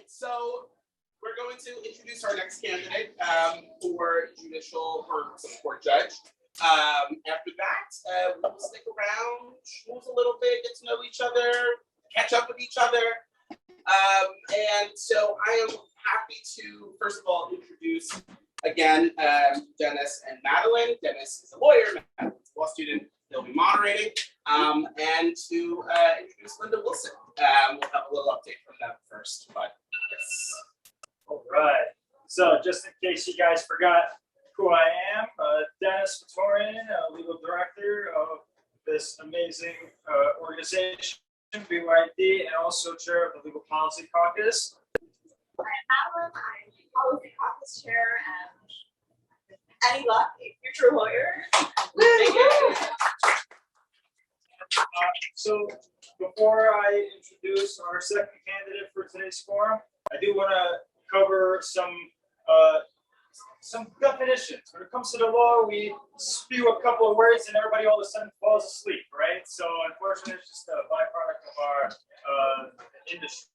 right, so we're going to introduce our next candidate for judicial or support judge. After that, we'll stick around, schmooze a little bit, get to know each other, catch up with each other. And so I am happy to, first of all, introduce again Dennis and Madeline. Dennis is a lawyer, Madeline's a law student. They'll be moderating. And to introduce Linda Wilson. We'll have a little update from them first, but yes. All right. So just in case you guys forgot who I am, Dennis Vitorian, legal director of this amazing organization, BYD, and also chair of the Legal Policy Caucus. I'm Madeline. I'm Policy Caucus chair and any luck, a future lawyer. So before I introduce our second candidate for today's forum, I do want to cover some definitions. When it comes to the law, we spew a couple of words and everybody all of a sudden falls asleep, right? So unfortunately, it's just a byproduct of our industry.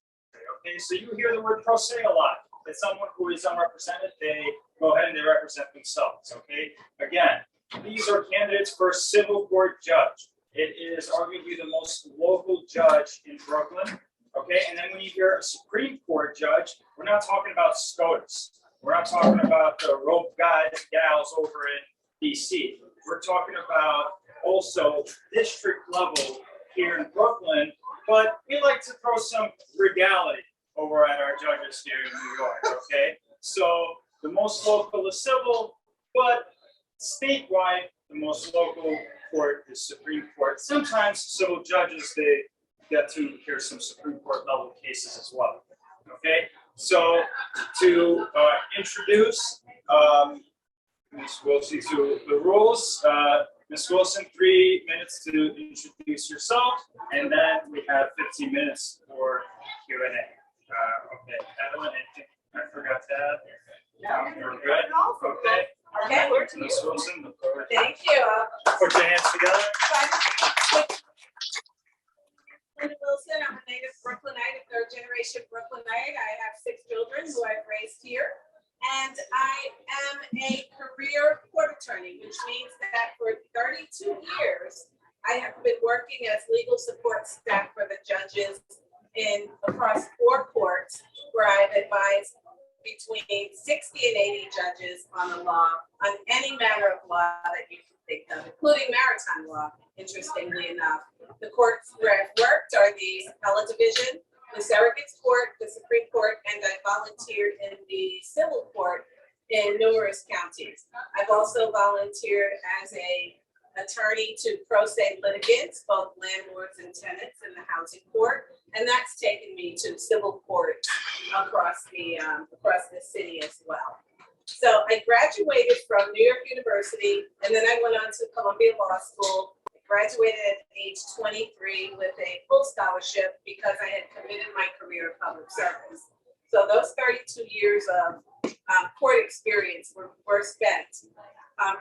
Okay, so you hear the word pro se a lot. It's someone who is unrepresented. They go ahead and they represent themselves. Okay, again, these are candidates for civil court judge. It is arguably the most local judge in Brooklyn. Okay, and then when you hear a Supreme Court judge, we're not talking about SCOTUS. We're not talking about the rope guys, gals over in DC. We're talking about also district level here in Brooklyn, but we like to throw some regality over at our judges here in New York, okay? So the most local is civil, but statewide, the most local court is Supreme Court. Sometimes civil judges, they get to hear some Supreme Court level cases as well, okay? So to introduce Ms. Wilson to the rules, Ms. Wilson, 3 minutes to introduce yourself, and then we have 15 minutes for Q&A. Okay, Madeline, anything I forgot to add? No, we're good. Okay. Okay, we're to Ms. Wilson, the floor. Thank you. Put your hands together. Linda Wilson, I'm a native Brooklynite, a third generation Brooklynite. I have 6 children who I've raised here. And I am a career court attorney, which means that for 32 years, I have been working as legal support staff for the judges across 4 courts, where I've advised between 60 and 80 judges on the law, on any manner of law that you can think of, including maritime law, interestingly enough. The courts where I've worked are the Appellate Division, the Surrogates Court, the Supreme Court, and I volunteered in the Civil Court in numerous counties. I've also volunteered as an attorney to pro se litigants, both landlords and tenants in the housing court, and that's taken me to civil court across the city as well. So I graduated from New York University, and then I went on to Columbia Law School. I graduated at age 23 with a full scholarship because I had committed my career in public service. So those 32 years of court experience were spent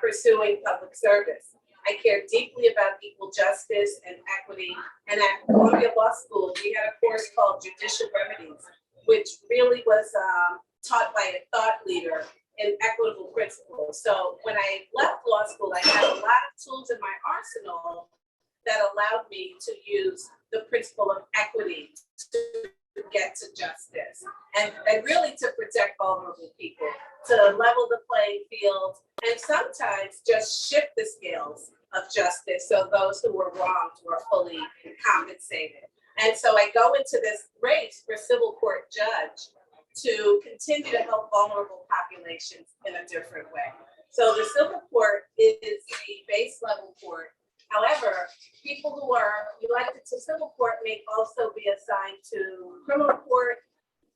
pursuing public service. I care deeply about equal justice and equity. And at Columbia Law School, we had a course called Judicial Remedies, which really was taught by a thought leader in equitable principles. So when I left law school, I had a lot of tools in my arsenal that allowed me to use the principle of equity to get to justice and really to protect vulnerable people, to level the playing field, and sometimes just shift the scales of justice so those who were wronged were fully compensated. And so I go into this race for civil court judge to continue to help vulnerable populations in a different way. So the civil court is the base level court. However, people who are elected to civil court may also be assigned to criminal court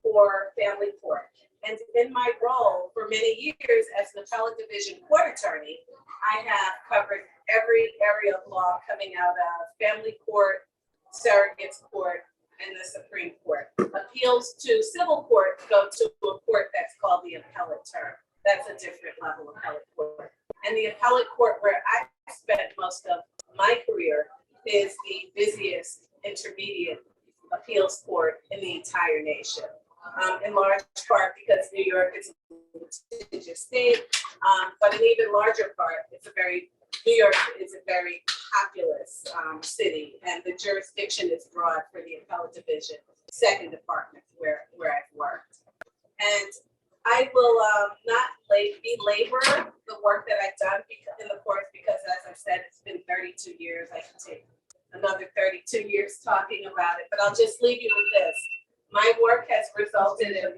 or family court. And in my role for many years as an appellate division court attorney, I have covered every area of law coming out of family court, surrogates court, and the Supreme Court. Appeals to civil court go to a court that's called the appellate term. That's a different level of appellate court. And the appellate court where I spent most of my career is the busiest intermediate appeals court in the entire nation. in large part because New York is a litigious state, but an even larger part, New York is a very populous city, and the jurisdiction is broad for the appellate division, second department where I've worked. And I will not belabor the work that I've done in the courts because, as I said, it's been 32 years. I can take another 32 years talking about it, but I'll just leave you with this. My work has resulted in a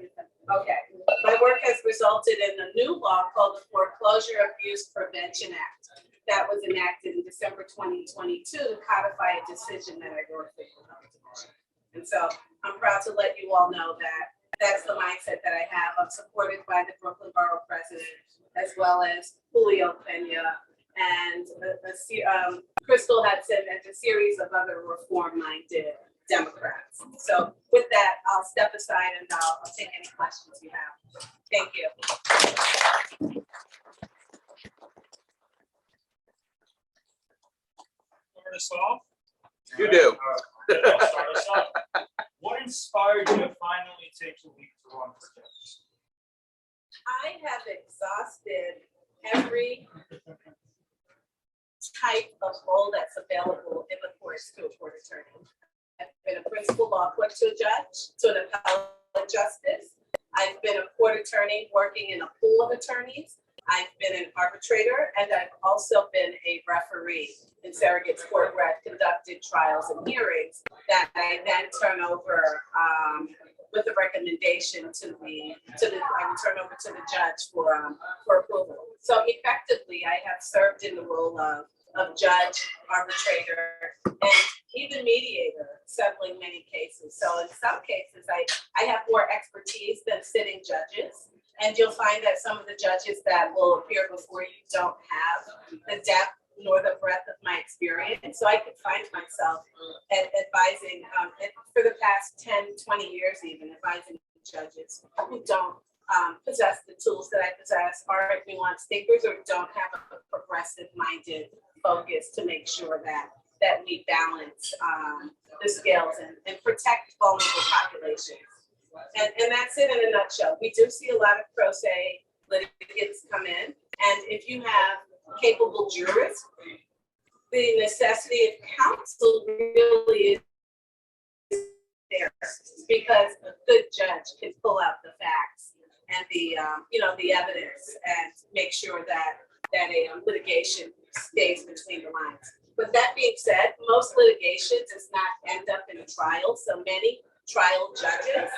new law called the Foreclosure Abuse Prevention Act that was enacted in December 2022 to codify a decision that I wrote for the appellate division. And so I'm proud to let you all know that that's the mindset that I have. I'm supported by the Brooklyn Borough President, as well as Julio Pena and Crystal Hudson and a series of other reform-minded Democrats. So with that, I'll step aside and I'll take any questions you have. Thank you. Start us off. You do. I'll start us off. What inspired you to finally take the leap to run for judge? I have exhausted every type of role that's available in the courts to a court attorney. I've been a principal law clerk to a judge, to an appellate justice. I've been a court attorney working in a pool of attorneys. I've been an arbitrator, and I've also been a referee in surrogate's court where I've conducted trials and hearings that I then turn over with a recommendation I would turn over to the judge for approval. So effectively, I have served in the role of judge, arbitrator, and even mediator, settling many cases. So in some cases, I have more expertise than sitting judges. And you'll find that some of the judges that will appear before you don't have the depth nor the breadth of my experience. So I could find myself advising, for the past 10, 20 years even, advising judges who don't possess the tools that I possess, aren't nuanced thinkers, or don't have a progressive-minded focus to make sure that we balance the scales and protect vulnerable populations. And that's it in a nutshell. We do see a lot of pro se litigants come in, and if you have capable jurists, the necessity of counsel really is there, because a good judge can pull out the facts and the evidence and make sure that a litigation stays between the lines. But that being said, most litigation does not end up in a trial. So many trial judges,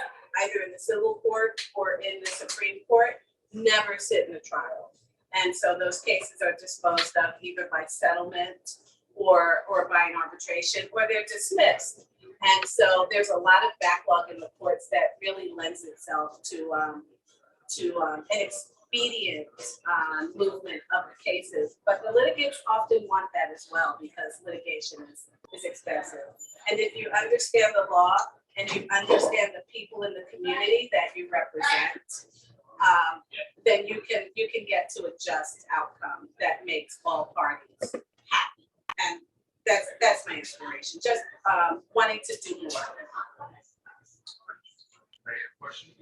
either in the civil court or in the Supreme Court, never sit in a trial. And so those cases are disposed of either by settlement or by an arbitration, or they're dismissed. And so there's a lot of backlog in the courts that really lends itself to an expedient movement of the cases. But the litigants often want that as well, because litigation is expensive. And if you understand the law and you understand the people in the community that you represent, then you can get to a just outcome that makes all parties happy. And that's my inspiration, just wanting to do more. Question.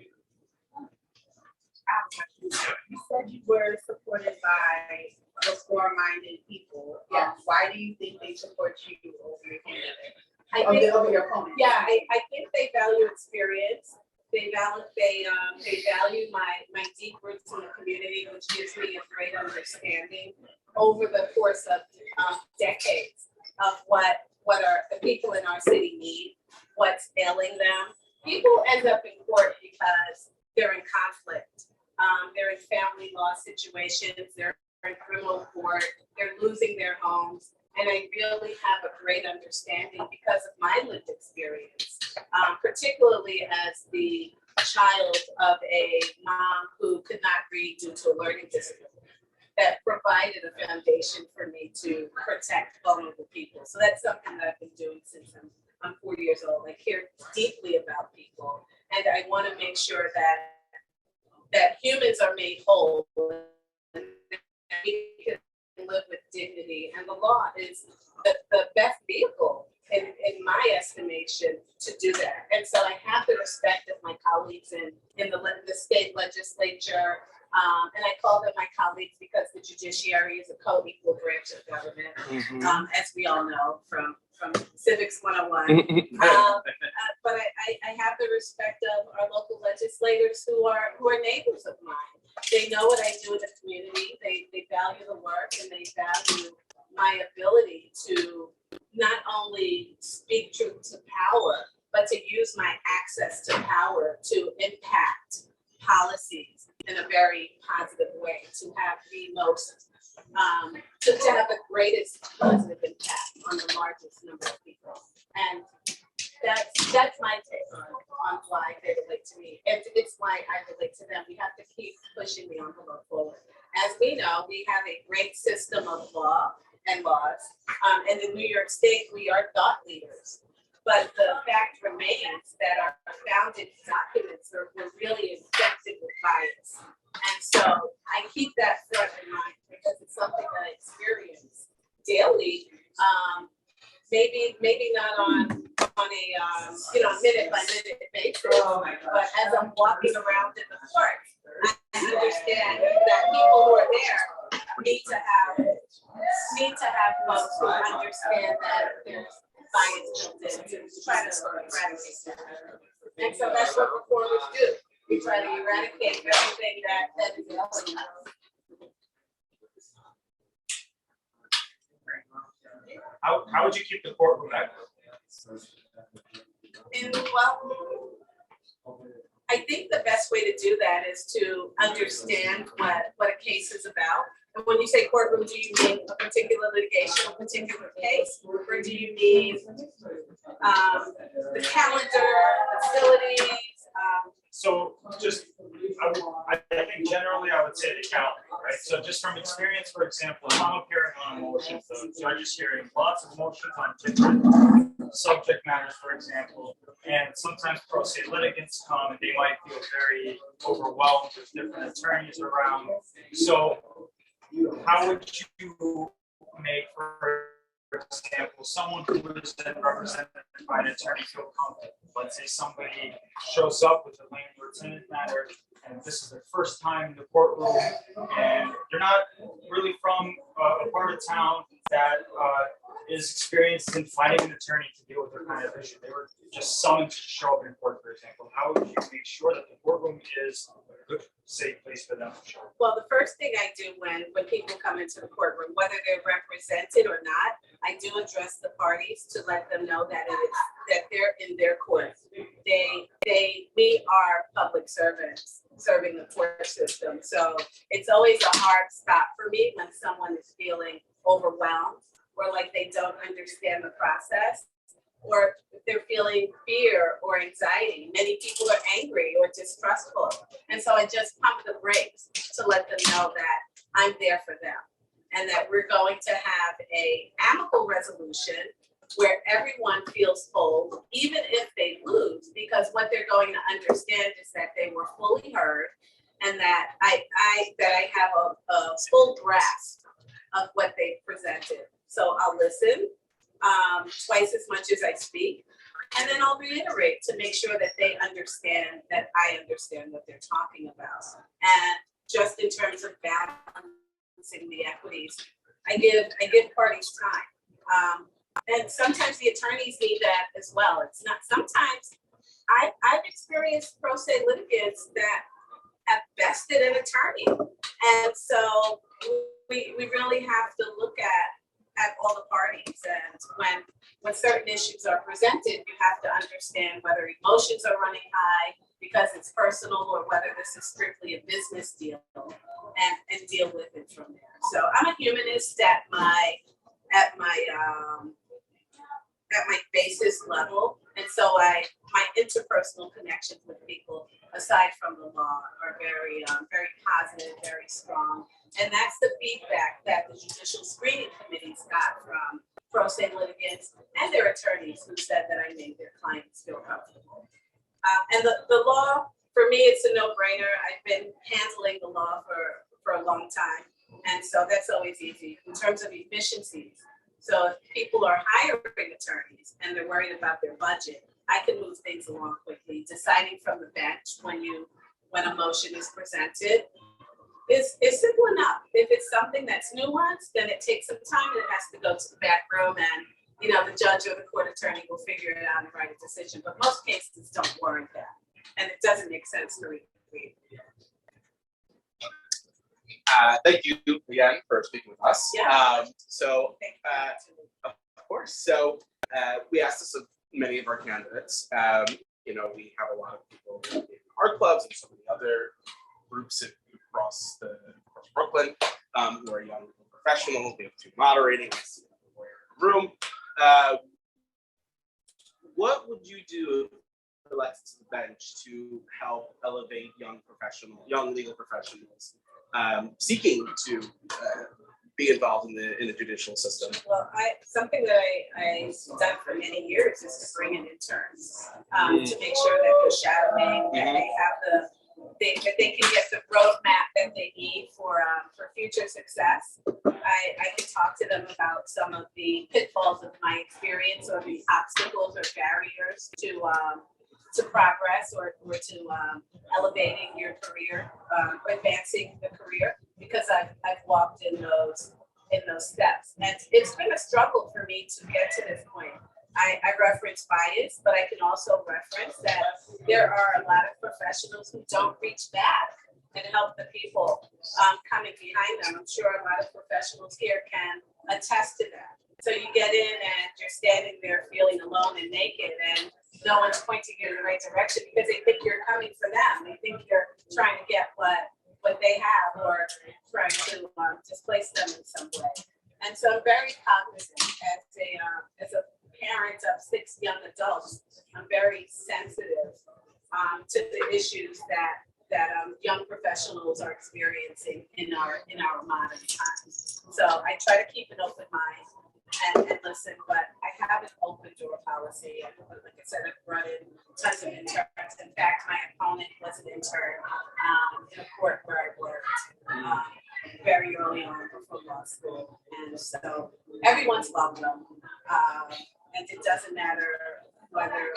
You said you were supported by reform-minded people. Yeah. Why do you think they support you over your candidate? Over your opponent? Yeah, I think they value experience. They value my deep roots in the community, which gives me a great understanding over the course of decades of what are the people in our city need, what's ailing them. People end up in court because they're in conflict. They're in family law situations. They're in criminal court. They're losing their homes. And I really have a great understanding because of my lived experience, particularly as the child of a mom who could not read due to a learning disability, that provided a foundation for me to protect vulnerable people. So that's something that I've been doing since I'm 4 years old. I care deeply about people, and I want to make sure that humans are made whole and we can live with dignity. And the law is the best vehicle in my estimation, to do that. And so I have the respect of my colleagues in the state legislature. And I call them my colleagues because the judiciary is a co-equal branch of government, as we all know from Civics 101. But I have the respect of our local legislators who are neighbors of mine. They know what I do in the community. They value the work and they value my ability to not only speak truth to power, but to use my access to power to impact policies in a very positive way, to have the most, to have the greatest positive impact on the largest number of people. And that's my take on why they relate to me. It's why I relate to them. We have to keep pushing the envelope forward. As we know, we have a great system of law and laws. And in New York State, we are thought leaders. But the fact remains that our founding documents were really infected with bias. And so I keep that front in mind because it's something that I experience daily. Maybe not on a minute by minute basis, but as I'm walking around in the court, I understand that people who are there need to have folks who understand that there's bias built in to try to eradicate that. And so that's what reformers do. We try to eradicate everything that is illegal. How would you keep the courtroom active? Well, I think the best way to do that is to understand what a case is about. And when you say courtroom, do you mean a particular litigation, a particular case, or do you mean the calendar, facilities? So just, I think generally I would say the calendar, right? So just from experience, for example, if I'm appearing on a motion, so the judge is hearing lots of motions on different subject matters, for example, and sometimes pro se litigants come and they might feel very overwhelmed with different attorneys around. So how would you make, for example, someone who is then represented by an attorney feel comfortable? Let's say somebody shows up with a landlord tenant matter, and this is their first time in the courtroom, and they're not really from a part of town that is experienced in finding an attorney to deal with their kind of issue. They were just summoned to show up in court, for example. How would you make sure that the courtroom is a good, safe place for them to show up? Well, the first thing I do when people come into the courtroom, whether they're represented or not, I do address the parties to let them know that they're in their court. We are public servants serving the court system. So it's always a hard stop for me when someone is feeling overwhelmed or like they don't understand the process, or if they're feeling fear or anxiety. Many people are angry or distrustful. And so I just pump the brakes to let them know that I'm there for them and that we're going to have an amicable resolution where everyone feels whole, even if they lose, because what they're going to understand is that they were fully heard and that I have a full grasp of what they presented. So I'll listen twice as much as I speak, and then I'll reiterate to make sure that they understand that I understand what they're talking about. And just in terms of balancing the equities, I give parties time. And sometimes the attorneys need that as well. It's not, sometimes I've experienced pro se litigants that have bested an attorney. And so we really have to look at all the parties. And when certain issues are presented, you have to understand whether emotions are running high because it's personal or whether this is strictly a business deal and deal with it from there. So I'm a humanist at my basis level. And so my interpersonal connections with people, aside from the law, are very positive, very strong. And that's the feedback that the judicial screening committees got from pro se litigants and their attorneys who said that I made their clients feel comfortable. And the law, for me, it's a no-brainer. I've been handling the law for a long time. And so that's always easy in terms of efficiencies. So if people are hiring attorneys and they're worried about their budget, I can move things along quickly. Deciding from the bench when a motion is presented is simple enough. If it's something that's nuanced, then it takes some time and it has to go to the back room, and the judge or the court attorney will figure it out and write a decision. But most cases don't warrant that, and it doesn't make sense to read. Thank you again for speaking with us. Yeah. Of course. So we asked this of many of our candidates. We have a lot of people in art clubs and some of the other groups across Brooklyn who are young professionals. We have two moderating. I see a lawyer in the room. What would you do elected to the bench to help elevate young legal professionals seeking to be involved in the judicial system? Well, something that I've done for many years is to bring in interns to make sure that they're shadowing, that they have that they can get the roadmap that they need for future success. I can talk to them about some of the pitfalls of my experience, or the obstacles or barriers to progress, or to elevating your career, advancing the career, because I've walked in those steps. And it's been a struggle for me to get to this point. I reference bias, but I can also reference that there are a lot of professionals who don't reach back and help the people coming behind them. I'm sure a lot of professionals here can attest to that. So you get in and you're standing there feeling alone and naked, and no one's pointing you in the right direction because they think you're coming for them. They think you're trying to get what they have, or trying to displace them in some way. And so I'm very cognizant as a parent of 6 young adults. I'm very sensitive to the issues that young professionals are experiencing in our modern times. So I try to keep an open mind and listen, but I have an open door policy. And like I said, I've brought in tons of interns. In fact, my opponent was an intern in a court where I worked very early on before law school. And so everyone's welcome. And it doesn't matter whether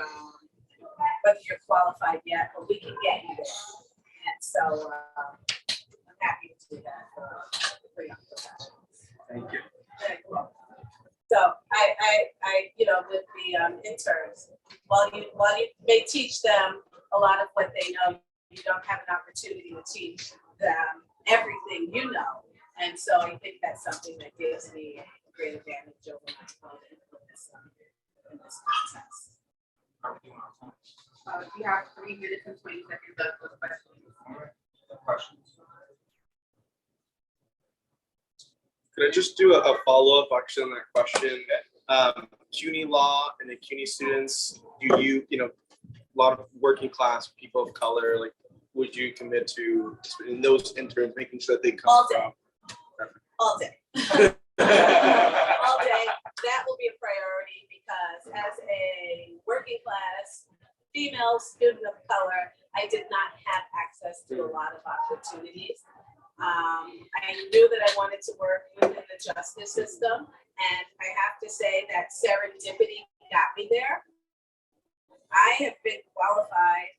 you're qualified yet, but we can get you there. And so I'm happy to do that for young professionals. Thank you. So I with the interns, while you may teach them a lot of what they know, you don't have an opportunity to teach them everything you know. And so I think that's something that gives me a great advantage over my opponent in this contest. You have 3 minutes and 20 seconds left for questions. Could I just do a follow-up actually on that question? CUNY law and the CUNY students, a lot of working class people of color, like, would you commit to in those interns, making sure that they come All day. from? All day. All day. That will be a priority, because as a working class female student of color, I did not have access to a lot of opportunities. I knew that I wanted to work within the justice system, and I have to say that serendipity got me there. I have been qualified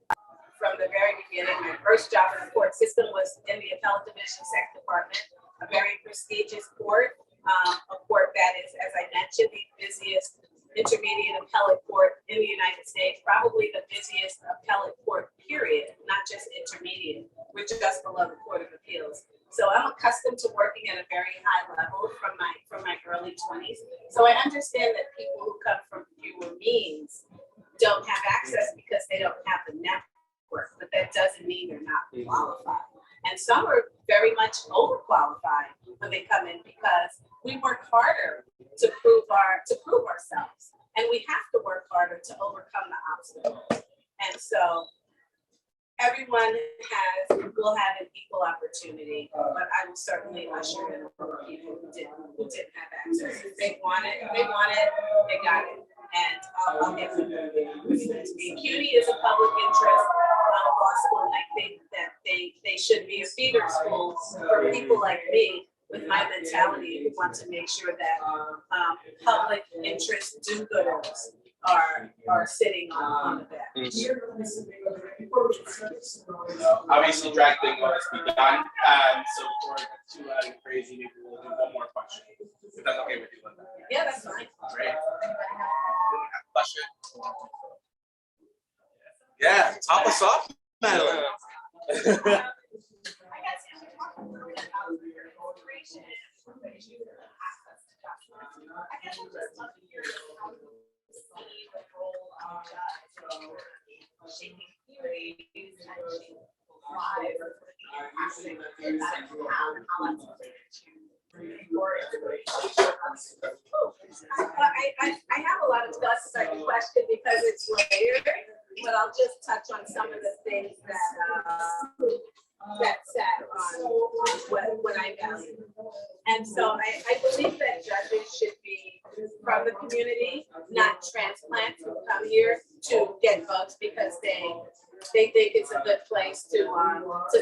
from the very beginning. My first job in the court system was in the appellate division sex department, a very prestigious court, a court that is, as I mentioned, the busiest intermediate appellate court in the United States, probably the busiest appellate court, period, not just intermediate. We're just below the Court of Appeals. So I'm accustomed to working at a very high level from my early 20s. So I understand that people who come from fewer means don't have access because they don't have the network, but that doesn't mean they're not qualified. And some are very much overqualified when they come in, because we work harder to prove ourselves, and we have to work harder to overcome the obstacles. And so everyone will have an equal opportunity, but I will certainly usher in a lot of people who didn't have access. If they want it, they got it. And I'll get them. CUNY is a public interest law school, and I think that they should be a feeder school for people like me with my mentality and want to make sure that public interest do-gooders are sitting on the bench. Obviously, drag thing must be done. So for two out of crazy, maybe we'll do one more question. If that's okay with you, Linda. Yeah, that's fine. All right. Question. Yeah, top us off, Madeline. I guess you're talking a little bit about your inspiration and access to documents. I guess I'm just love to hear how you see the role of shaping communities and shaping people's lives and the aspect of that you have and how that's related to your inspiration. I have a lot of thoughts about the question because it's layered, but I'll just touch on some of the things that sat on what I value. And so I believe that judges should be from the community, not transplants who come here to get votes because they think it's a good place to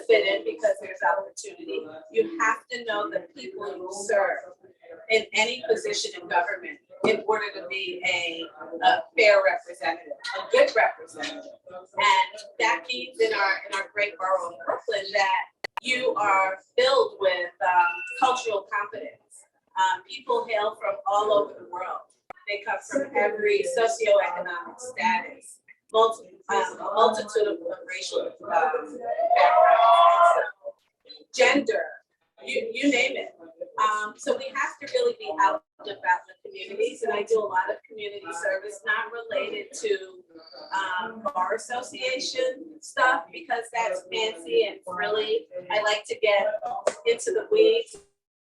fit in because there's opportunity. You have to know the people you serve in any position in government in order to be a fair representative, a good representative. And that means in our great borough of Brooklyn that you are filled with cultural competence. People hail from all over the world. They come from every socioeconomic status, a multitude of racial backgrounds, gender, you name it. So we have to really be out and about the communities, and I do a lot of community service, not related to bar association stuff because that's fancy and frilly. I like to get into the weeds,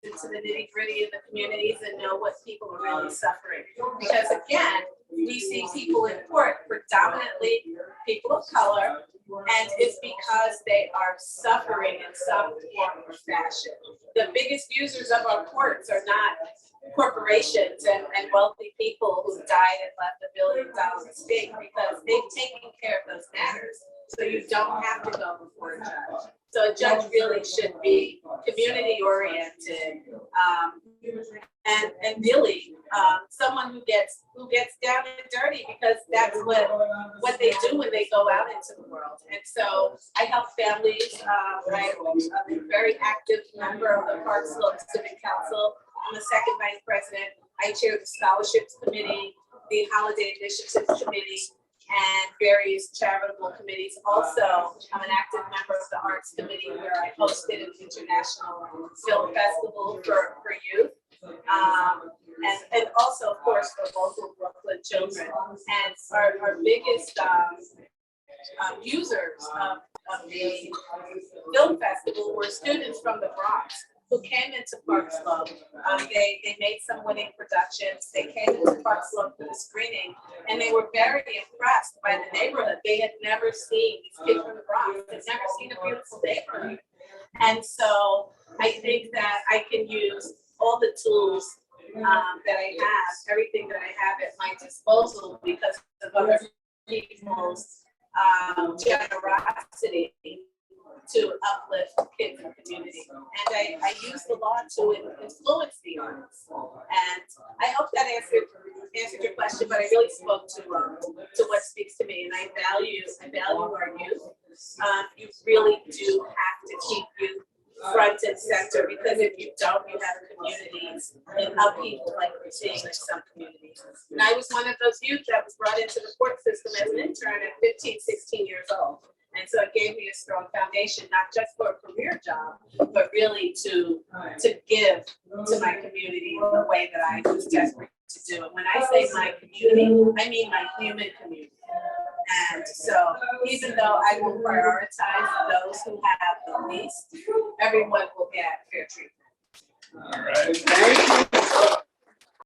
into the nitty gritty of the communities and know what people are really suffering. Because again, we see people in court, predominantly people of color, and it's because they are suffering in some form or fashion. The biggest users of our courts are not corporations and wealthy people who died and left $1 billion estate because they've taken care of those matters. So you don't have to go before a judge. So a judge really should be community oriented and really someone who gets down and dirty because that's what they do when they go out into the world. And so I help families. I'm a very active member of the Park Slope Civic Council. I'm the second vice president. I chair the scholarships committee, the holiday initiatives committee, and various charitable committees. Also, I'm an active member of the arts committee where I hosted an international film festival for youth. And also, of course, for local Brooklyn children. And our biggest users of the film festival were students from the Bronx who came into Park Slope. They made some winning productions. They came into Park Slope for the screening, and they were very impressed by the neighborhood. They had never seen these kids from the Bronx. They'd never seen a beautiful neighborhood. And so I think that I can use all the tools that I have, everything that I have at my disposal because of other people's generosity to uplift kids in the community. And I use the law to influence the arts. And I hope that answered your question, but I really spoke to what speaks to me. And I value our youth. You really do have to keep youth front and center because if you don't, you have communities in upheaval like we're seeing in some communities. And I was one of those youth that was brought into the court system as an intern at 15, 16 years old. And so it gave me a strong foundation, not just for a career job, but really to give to my community in the way that I was desperate to do. And when I say my community, I mean my human community. And so even though I will prioritize those who have the least, everyone will get fair treatment. All right. Thank you.